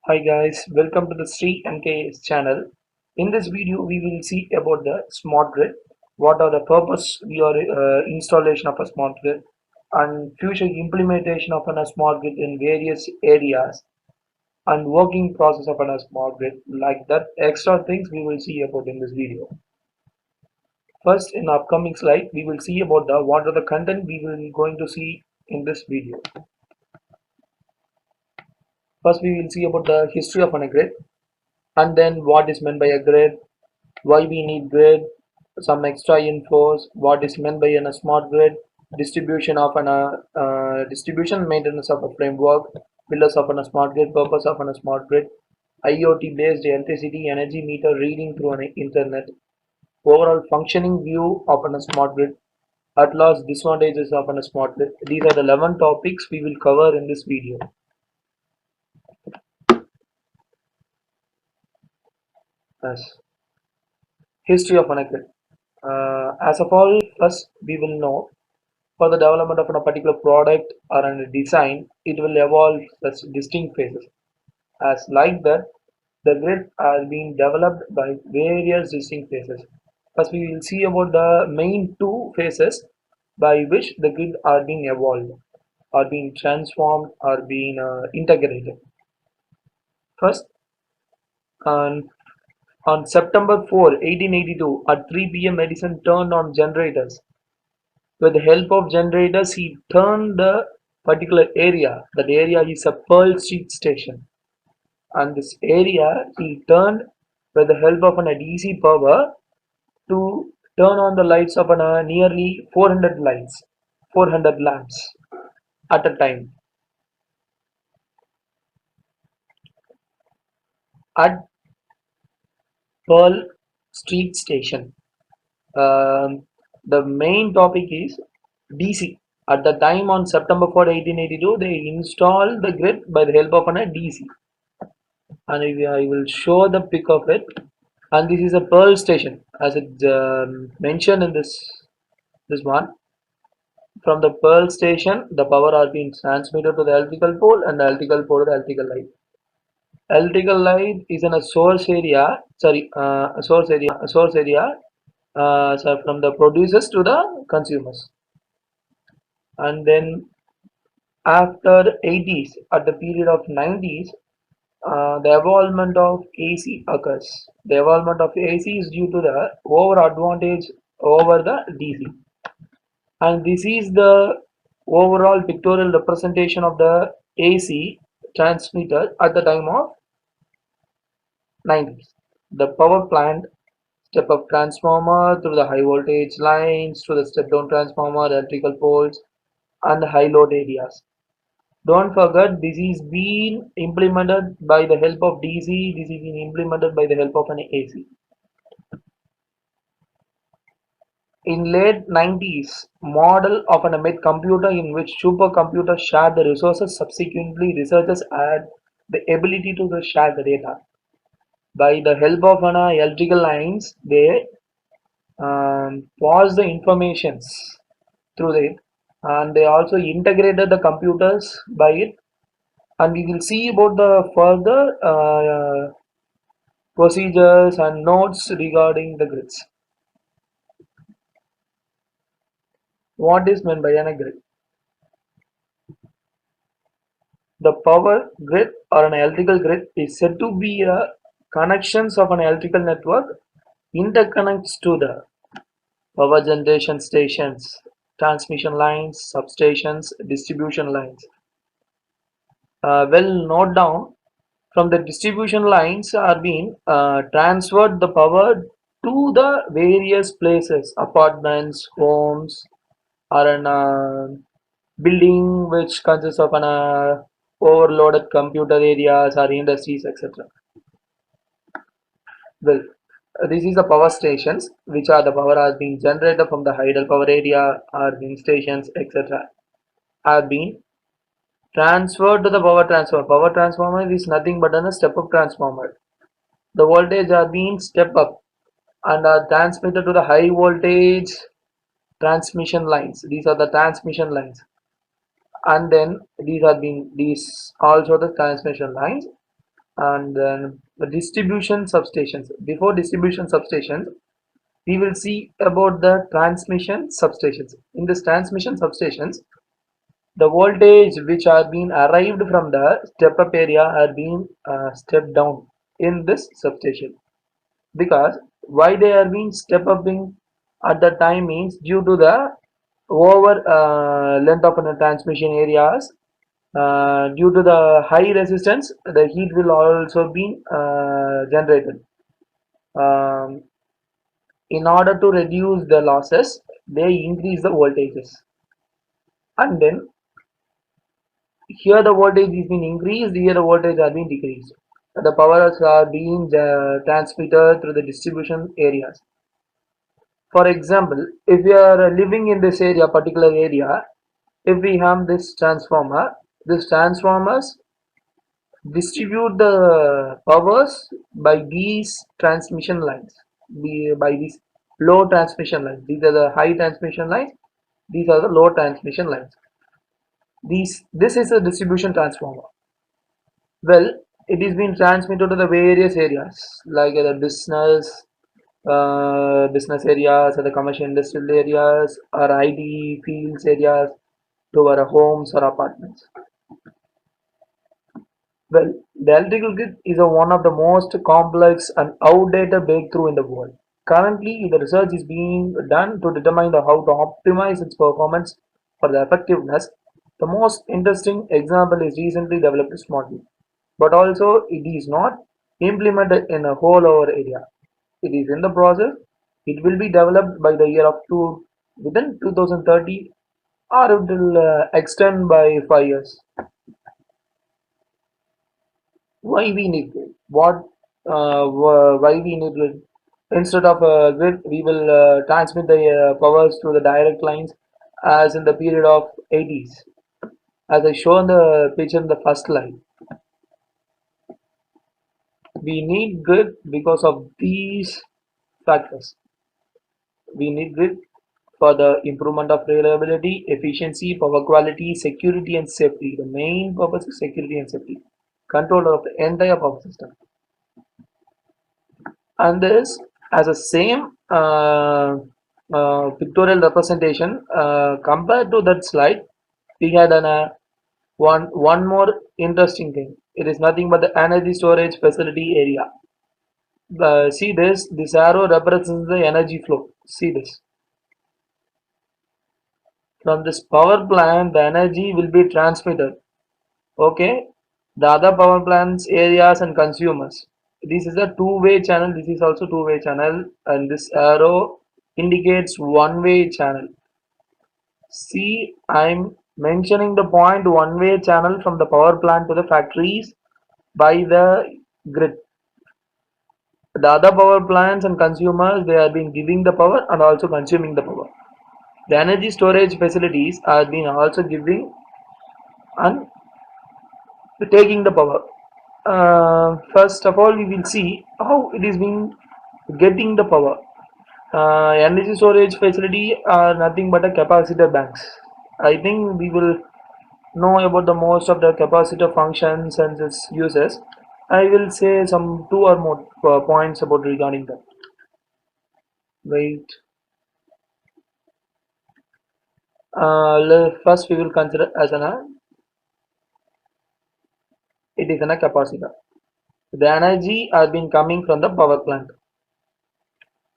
Hi guys, welcome to the Sri MKS channel. In this video, we will see about the smart grid, what are the purpose your installation of a smart grid, and future implementation of a smart grid in various areas, and working process of a smart grid. Like that, extra things we will see about in this video. First, in upcoming slide, we will see about the what are the content we will going to see in this video. First, we will see about the history of a grid, and then what is meant by a grid, why we need grid, some extra infos, what is meant by a smart grid, distribution of an distribution maintenance of a framework, pillars of a smart grid, purpose of a smart grid, IoT based electricity energy meter reading through an internet, overall functioning view of a smart grid, at last disadvantages of a smart grid. These are the 11 topics we will cover in this video. Yes. History of a grid. As of all, first we will know for the development of a particular product or a design, it will evolve such distinct phases. As like that, the grid has been developed by various distinct phases. First, we will see about the main two phases by which the grid are being evolved, are being transformed, are being integrated. First, on, on September 4, 1882, at 3 p.m., Edison turned on generators. With the help of generators, he turned the particular area. That area is a Pearl Street station, and this area he turned with the help of an DC power to turn on the lights of nearly 400 lights, 400 lamps at a time. At Pearl Street station, um, the main topic is DC. At the time on September 4, 1882, they installed the grid by the help of a DC. And I will show the pic of it. And this is a Pearl station, as it mentioned in this one. From the Pearl station, the power are being transmitted to the electrical pole, and the electrical pole to the electrical light. Electrical light is in a source area. Sorry, a source area. So from the producers to the consumers, and then after 80s, at the period of 90s, the evolvement of AC occurs. The evolvement of AC is due to the over advantage over the DC, and this is the overall pictorial representation of the AC transmitter at the time of 90s. The power plant step up transformer through the high voltage lines to the step down transformer, electrical poles, and the high load areas. Don't forget, this is being implemented by the help of DC. This is being implemented by the help of an AC. In late 90s, model of an embedded computer in which supercomputers share the resources. Subsequently, researchers had the ability to share the data. By the help of an electrical lines, they pass the informations through it, and they also integrated the computers by it. And we will see about the further procedures and notes regarding the grids. What is meant by a grid? The power grid or an electrical grid is said to be a connections of an electrical network interconnects to the power generation stations, transmission lines, substations, distribution lines. Well, note down, from the distribution lines are being transferred the power to the various places, apartments, homes, or an building which consists of an overloaded computer areas or industries, etc. Well, this is the power stations, which are the power has been generated from the hydel power area or wind stations, etc. Have been transferred to the power transformer. Power transformer is nothing but a step-up transformer. The voltage are being step up and are transmitted to the high voltage transmission lines. These are the transmission lines, and then these also the transmission lines, and then the distribution substations. Before distribution substations, we will see about the transmission substations. In this transmission substations, the voltage which are being arrived from the step up area are being stepped down in this substation, because why they are being step upping at the time means due to the over length of the transmission areas, due to the high resistance the heat will also be generated. um, in order to reduce the losses, they increase the voltages, and then here the voltage is being increased, here the voltage are being decreased. The powers are being transmitted through the distribution areas. For example, if we are living in this area, particular area, if we have this transformers distribute the powers by these transmission lines, by these low transmission lines. These are the high transmission lines, these are the low transmission lines. This is a distribution transformer. Well, it is being transmitted to the various areas like the business areas or the commercial industrial areas or IT fields areas, to our homes or apartments. Well, the electrical grid is one of the most complex and outdated breakthrough in the world. Currently, the research is being done to determine how to optimize its performance for the effectiveness. The most interesting example is recently developed smart grid, but also it is not implemented in a whole over area. It is in the process. It will be developed by the year of within 2030, or it will extend by 5 years. Why we need grid? Why we need grid? Instead of grid, we will transmit the powers through the direct lines, as in the period of 80s. As I shown the picture in the first slide, we need grid because of these factors. We need grid for the improvement of reliability, efficiency, power quality, security, and safety. The main purpose is security and safety, control of the entire power system. And this as a same pictorial representation, compared to that slide, we had one more interesting thing. It is nothing but the energy storage facility area. See this arrow represents the energy flow. See this. From this power plant, the energy will be transmitted. Okay, the other power plants, areas, and consumers. This is a two-way channel. This is also two-way channel, and this arrow indicates one-way channel. See, I'm mentioning the point one-way channel from the power plant to the factories by the grid. The other power plants and consumers, they are being giving the power and also consuming the power. The energy storage facilities are being also giving and taking the power. First of all, we will see how it is being getting the power. Energy storage facility are nothing but a capacitor banks. I think we will know about the most of the capacitor functions and its uses. I will say some two or more points about regarding that. Wait. First we will consider as it is a capacitor. The energy are been coming from the power plant,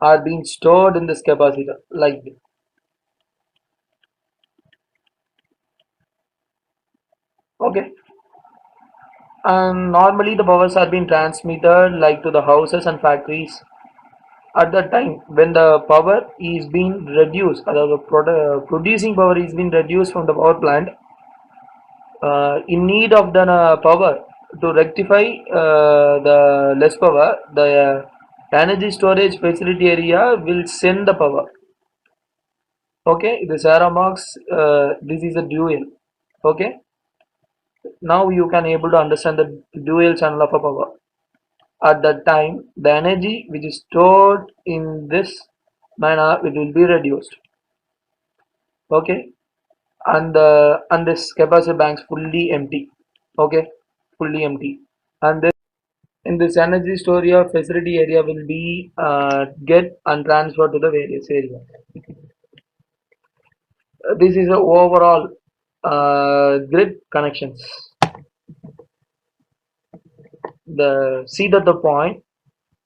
are being stored in this capacitor like this. Okay, and normally the powers are being transmitted like to the houses and factories. At the time when the power is being reduced, or the producing power is being reduced from the power plant, in need of the power to rectify the less power, the energy storage facility area will send the power. Okay, this arrow marks this is a dual. Okay, now you can able to understand the dual channel of a power. At that time, the energy which is stored in this manner, it will be reduced. Okay, and this capacitor banks fully empty. Okay, fully empty, and this In this energy storage facility area will be get and transferred to the various areas. This is a overall grid connections. The see that the point,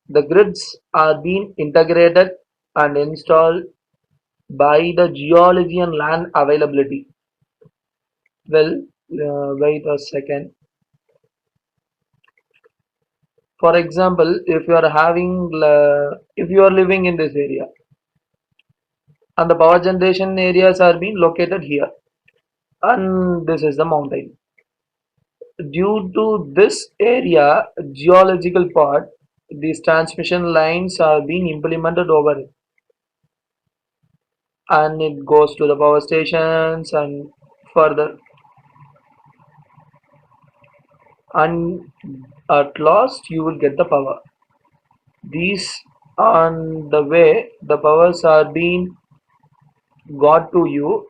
the grids are being integrated and installed by the geology and land availability. Well, wait a second. For example, if you are living in this area and the power generation areas are being located here, and this is the mountain. Due to this area geological part, these transmission lines are being implemented over it, and it goes to the power stations and further, and at last you will get the power. These on the way the powers are being got to you,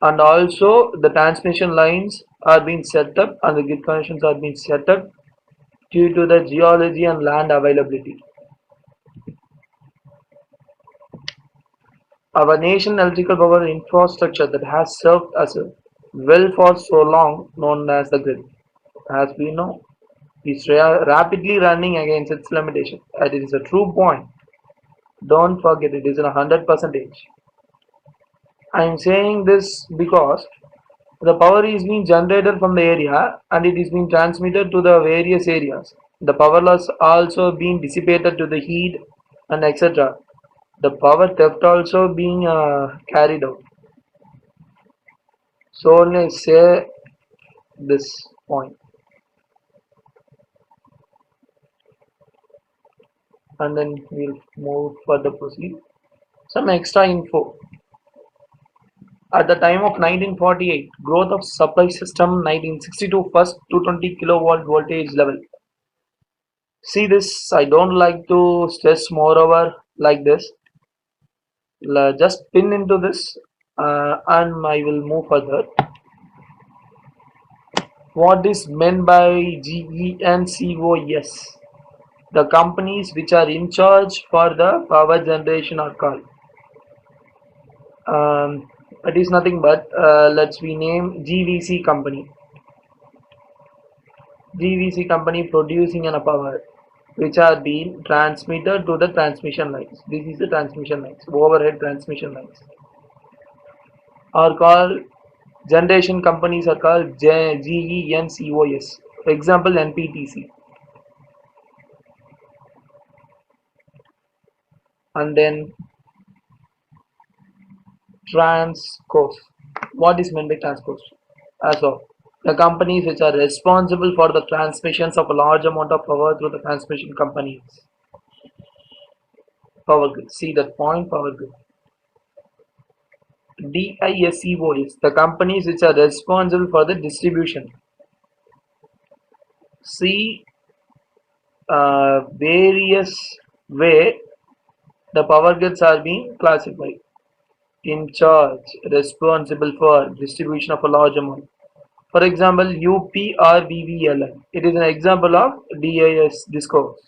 and also the transmission lines are being set up and the grid connections are being set up due to the geology and land availability. Our nation electrical power infrastructure that has served us well for so long, known as the grid, as we know, is rapidly running against its limitation. And it is a true point. Don't forget it is in 100%. I am saying this because the power is being generated from the area and it is being transmitted to the various areas. The power loss also being dissipated to the heat and etc. The power theft also being carried out. So let's say this point, and then we'll move further proceed. Some extra info. At the time of 1948, growth of supply system 1962 first 220 kilovolt voltage level. See this, I don't like to stress moreover like this. Just pin into this and I will move further. What is meant by GENCOS? The companies which are in charge for the power generation are called. It is nothing but let's we name GVC company. GVC company producing an power which are being transmitted to the transmission lines. This is the transmission lines, overhead transmission lines. Are called generation companies are called GENCOS. Example NPTC. And then Transcos. What is meant by Transcos? As of the companies which are responsible for the transmissions of a large amount of power through the transmission companies. Power grid. See that point, power grid. DISCOs, the companies which are responsible for the distribution. See various way the power grids are being classified. In charge, responsible for distribution of a large amount. For example, UPRVVLN. It is an example of DIS discourse.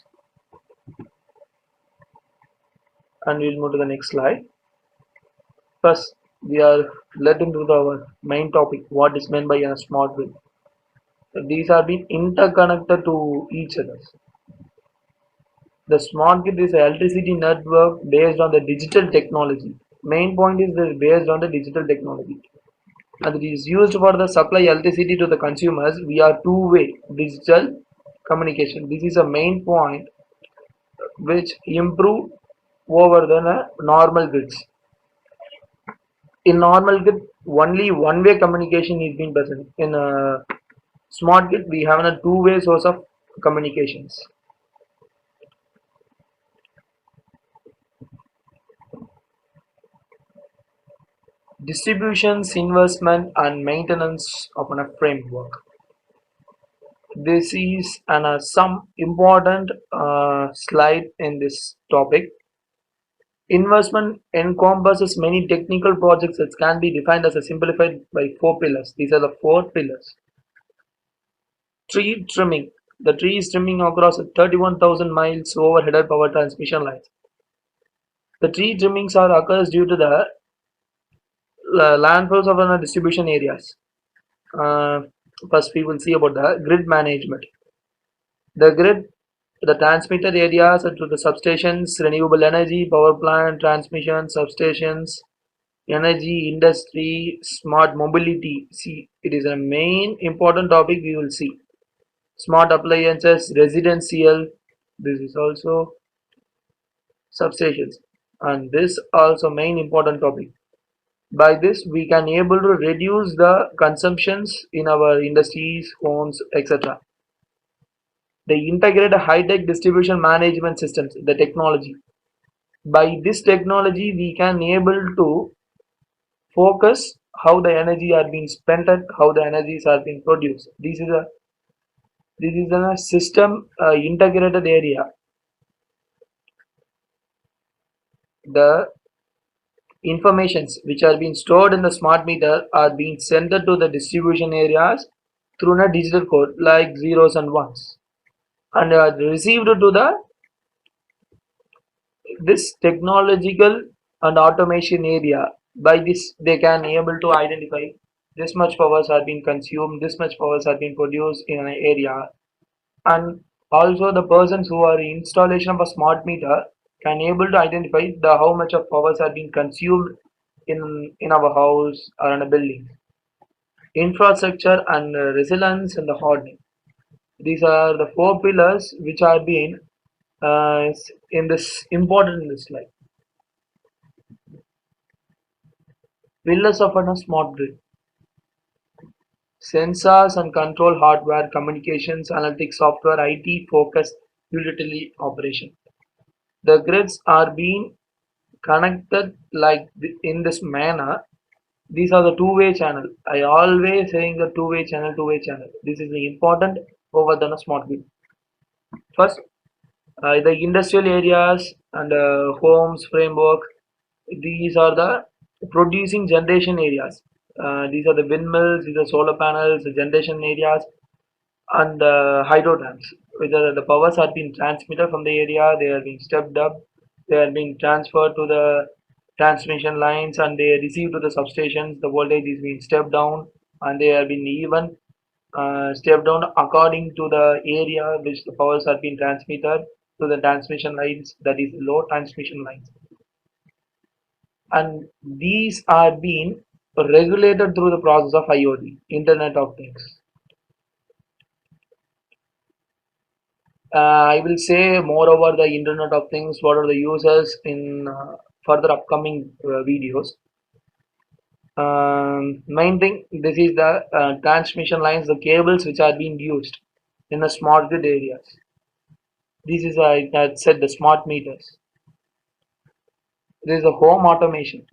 And we'll move to the next slide. First, we are led into our main topic, what is meant by a smart grid. These are being interconnected to each other. The smart grid is an electricity network based on the digital technology. Main point is that based on the digital technology. And it is used for the supply electricity to the consumers via two-way digital communication. This is a main point which improve over the normal grids. In normal grid, only one-way communication is being present. In a smart grid, we have a two-way source of communications. Distributions, investment, and maintenance of a framework. This is some important slide in this topic. Investment encompasses many technical projects that can be defined as a simplified by four pillars. These are the four pillars. Tree trimming. The trees trimming across 31,000 miles overhead power transmission lines. The tree trimmings are occurs due to the landfalls of the distribution areas. Uh, First, we will see about the grid management. The grid, the transmitter areas to the substations, renewable energy, power plant, transmission, substations, energy industry, smart mobility. See, it is a main important topic we will see. Smart appliances, residential. This is also substations, and this also main important topic. By this, we can able to reduce the consumptions in our industries, homes, etc. They integrate a high-tech distribution management systems, the technology. By this technology, we can able to focus how the energy are being spent and how the energies are being produced. This is a system integrated area. The informations which are being stored in the smart meter are being sent to the distribution areas through a digital code like zeros and ones, and are received to the this technological and automation area. By this, they can able to identify this much powers are being consumed, this much powers are being produced in an area, and also the persons who are in installation of a smart meter can able to identify the how much of powers are being consumed in our house or in a building. Infrastructure and resilience and the hardening. These are the four pillars which are being in this important in this slide. Pillars of a smart grid: sensors and control hardware, communications, analytics software, IT focused utility operation. The grids are being connected like in this manner. These are the two-way channel. I always saying the two-way channel, two-way channel. This is the important over the smart grid. First, the industrial areas and homes framework. These are the producing generation areas. These are the windmills, these are solar panels, the generation areas, and hydro dams. Whether the powers are being transmitted from the area, they are being stepped up, they are being transferred to the transmission lines, and they are received to the substations. The voltage is being stepped down, and they are being even stepped down according to the area which the powers are being transmitted to the transmission lines, that is low transmission lines, and these are being regulated through the process of IoT, Internet of Things. I will say more over the Internet of Things, what are the users in further upcoming videos. Main thing, this is the transmission lines, the cables which are being used in the smart grid areas. This is, I had said, the smart meters. There is a home automation.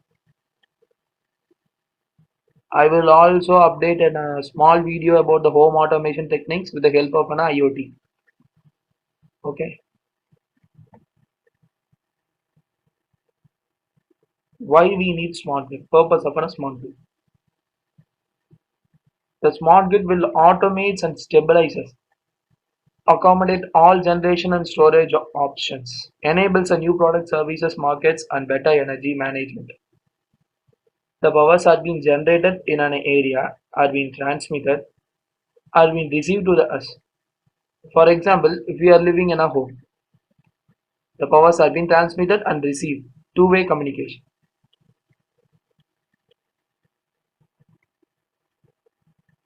I will also update a small video about the home automation techniques with the help of an IoT. Okay. Why we need smart grid? Purpose of a smart grid. The smart grid will automate and stabilizes, accommodate all generation and storage options, enables a new product services markets and better energy management. The powers are being generated in an area, are being transmitted, are being received to the us. For example, if we are living in a home, the powers are being transmitted and received, two-way communication.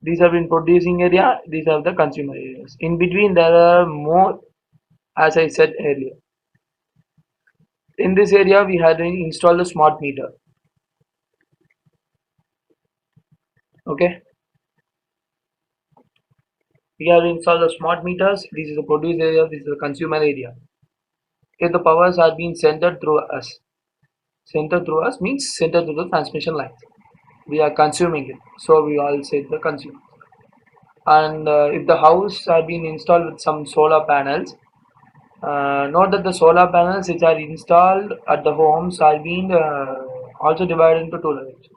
These have been producing area, these are the consumer areas. In between there are more, as I said earlier. In this area we had installed a smart meter. Okay. We have installed the smart meters. This is the produce area, this is the consumer area. If the powers are being centered through us, centered through us means centered through the transmission lines. We are consuming it, so we all say the consumer. And if the house are being installed with some solar panels, note that the solar panels which are installed at the homes are being also divided into two levels.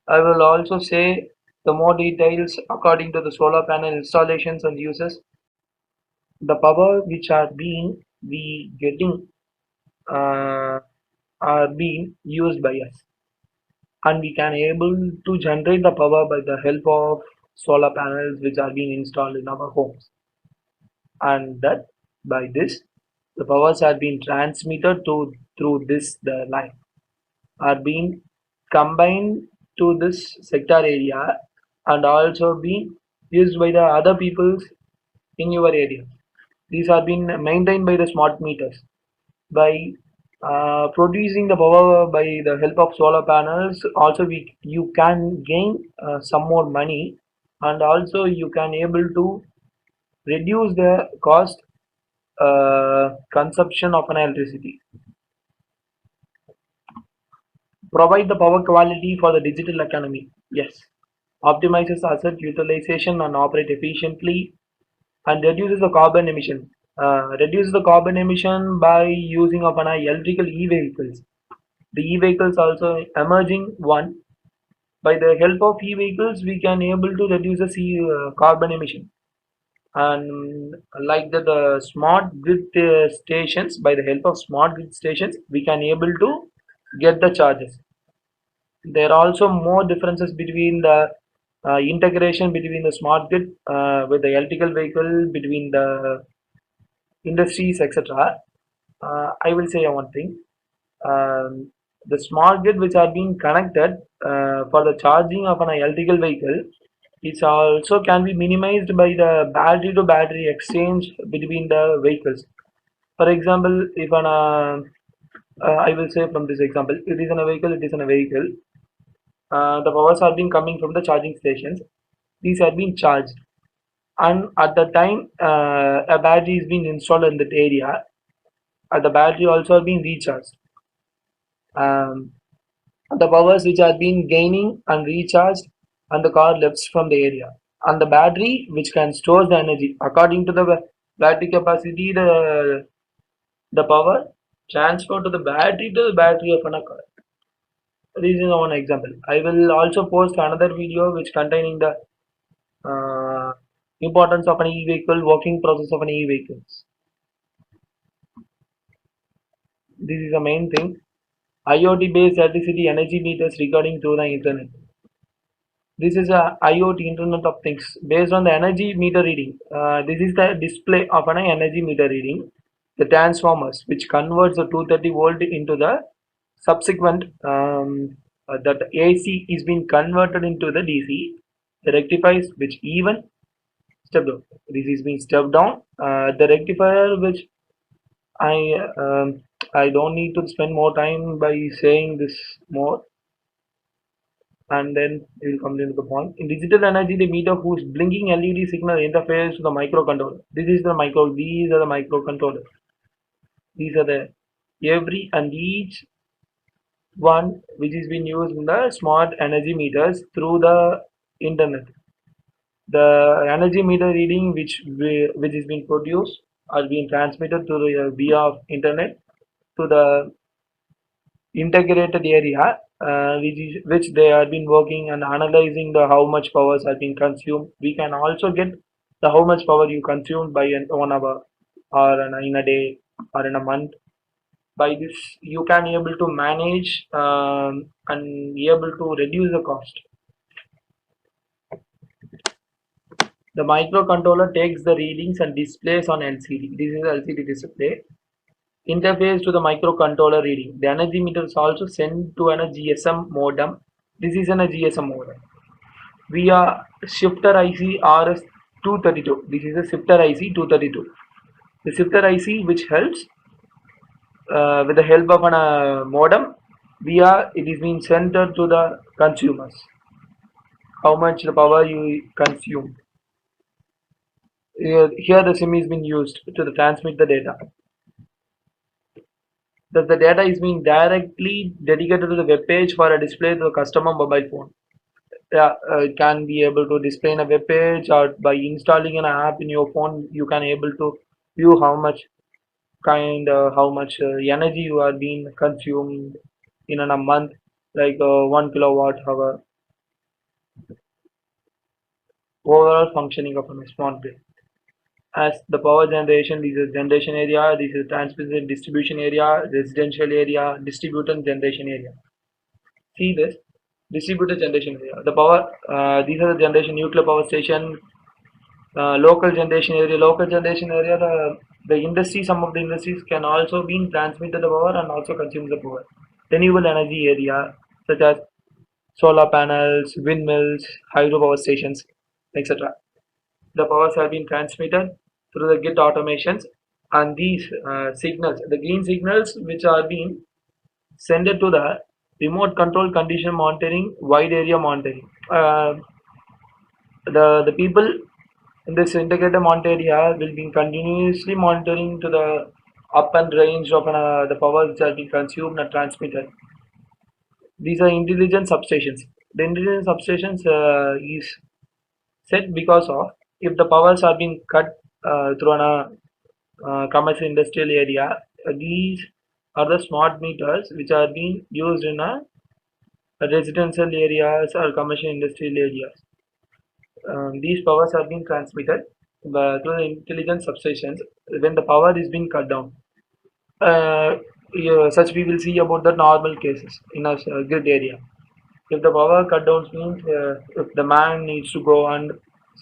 I will also say the more details according to the solar panel installations and uses. the power which are being we getting uh, are being used by us, and we can able to generate the power by the help of solar panels which are being installed in our homes, and that by this the powers are being transmitted to through this the line are being combined to this sector area and also being used by the other peoples in your area. These are being maintained by the smart meters. By producing the power by the help of solar panels, also you can gain some more money, and also you can able to reduce the cost consumption of an electricity. Provide the power quality for the digital economy. Yes. Optimizes asset utilization and operate efficiently, and reduces the carbon emission. Reduce the carbon emission by using of an electrical e-vehicles. The e-vehicles also emerging one. By the help of e-vehicles, we can able to reduce the carbon emission. And like the smart grid stations, by the help of smart grid stations, we can able to get the charges. There are also more differences between the integration between the smart grid with the electrical vehicle between the industries, etc. I will say one thing. The smart grid which are being connected for the charging of an electrical vehicle, it also can be minimized by the battery to battery exchange between the vehicles. For example, if I will say from this example, it is in a vehicle, it is in a vehicle. The powers are being coming from the charging stations. These are being charged, and at the time a battery is being installed in that area, the battery also being recharged. Um, the powers which are being gaining and recharged, and the car lifts from the area, and the battery which can store the energy according to the battery capacity. The power transfer to the battery of a car. This is one example. I will also post another video which containing the uh, importance of an e-vehicle, working process of an e-vehicles. This is the main thing. IoT-based electricity energy meters recording through the internet. This is a IoT Internet of Things based on the energy meter reading. This is the display of an energy meter reading. The transformers which converts the 230 volt into the subsequent that AC is being converted into the DC. The rectifies which even step down. This is being stepped down. The rectifier which I I don't need to spend more time by saying this more, and then we will come to the point. In digital energy, the meter whose blinking LED signal interfaces to the microcontroller. These are the microcontrollers. These are the every and each one which is being used in the smart energy meters through the internet. The energy meter reading which is being produced are being transmitted to the via internet to the integrated area, which they have been working and analyzing the how much powers are being consumed. We can also get the how much power you consumed by an 1 hour or in a day or in a month. By this, you can able to manage and be able to reduce the cost. The microcontroller takes the readings and displays on LCD. This is LCD display. Interface to the microcontroller reading. The energy meter is also sent to a GSM modem. This is a GSM modem via shifter IC RS232. This is a shifter IC 232. The shifter IC which helps with the help of a modem via it is being sent to the consumers. How much the power you consume. Here the SIM is being used to transmit the data. That the data is being directly dedicated to the web page for a display to the customer mobile phone. Yeah, it can be able to display in a web page, or by installing an app in your phone you can able to view how much energy you are being consumed in a month, like 1 kilowatt hour. Overall functioning of a smart grid. as the power generation. This is generation area, this is transmission distribution area, residential area, distributed generation area. See this distributed generation area. The power, these are the generation nuclear power station, local generation area. Local generation area, the industry, some of the industries can also be transmitted the power and also consume the power. Renewable energy area, such as solar panels, windmills, hydropower stations, etc. The powers have been transmitted through the grid automations, and these signals, the green signals, which are being sent to the remote control condition monitoring, wide area monitoring. The people in this integrated monitor area will be continuously monitoring to the up and range of the power which are being consumed and transmitted. These are intelligent substations. The intelligent substations is set because of if the powers are being cut through an commercial industrial area, these are the smart meters which are being used in residential areas or commercial industrial areas. These powers are being transmitted through the intelligent substations when the power is being cut down. Yeah, such we will see about the normal cases in a grid area. If the power cut downs means if the man needs to go and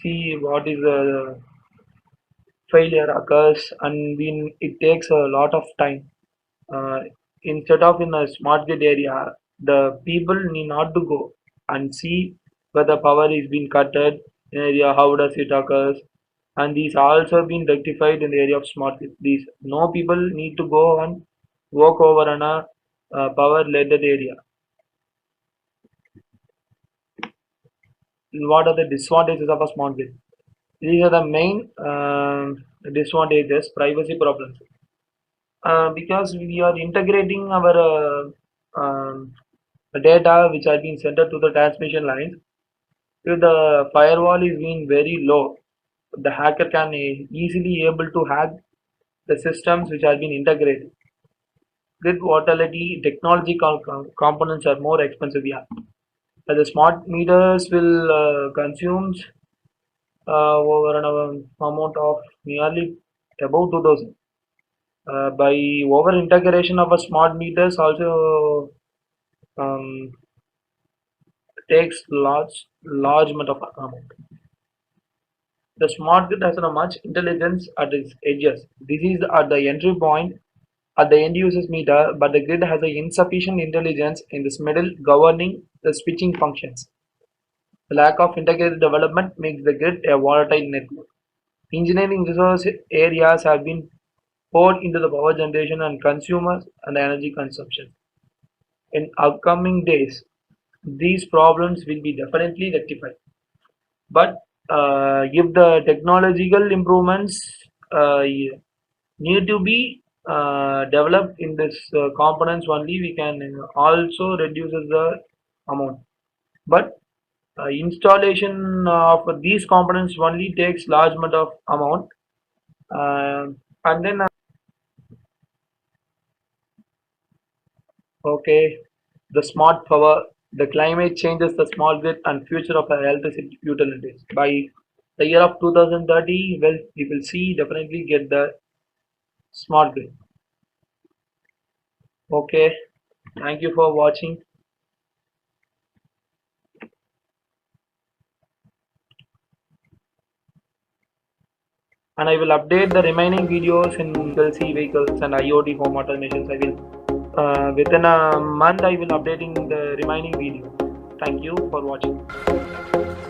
see what is the failure occurs, and when it takes a lot of time. Uh, Instead of in a smart grid area, the people need not to go and see whether power is being cutted in area, how does it occurs, and these also been rectified in the area of smart grid. These no people need to go and walk over on a power related area. What are the disadvantages of a smart grid? These are the main disadvantages, privacy problems. Because we are integrating our data which are being sent to the transmission lines. If the firewall is being very low, the hacker can easily able to hack the systems which are being integrated. Grid volatility technology components are more expensive. Yeah, the smart meters will consume over an amount of nearly about 2000. By over integration of a smart meters also um, takes large amount of amount. The smart grid has a much intelligence at its edges. This is at the entry point at the end user's meter, but the grid has a insufficient intelligence in this middle governing the switching functions. The lack of integrated development makes the grid a volatile network. Engineering resource areas have been poured into the power generation and consumers and energy consumption. In upcoming days, these problems will be definitely rectified. But if the technological improvements need to be developed in this components only, we can also reduces the amount. But installation of these components only takes large amount of amount, uh, and then okay, the smart power, the climate changes the small grid and future of our electricity utilities. By the year of 2030, well, we will see definitely get the smart grid. Okay, thank you for watching, and I will update the remaining videos in vehicles and IoT home automations. I will within a month I will updating the remaining video. Thank you for watching.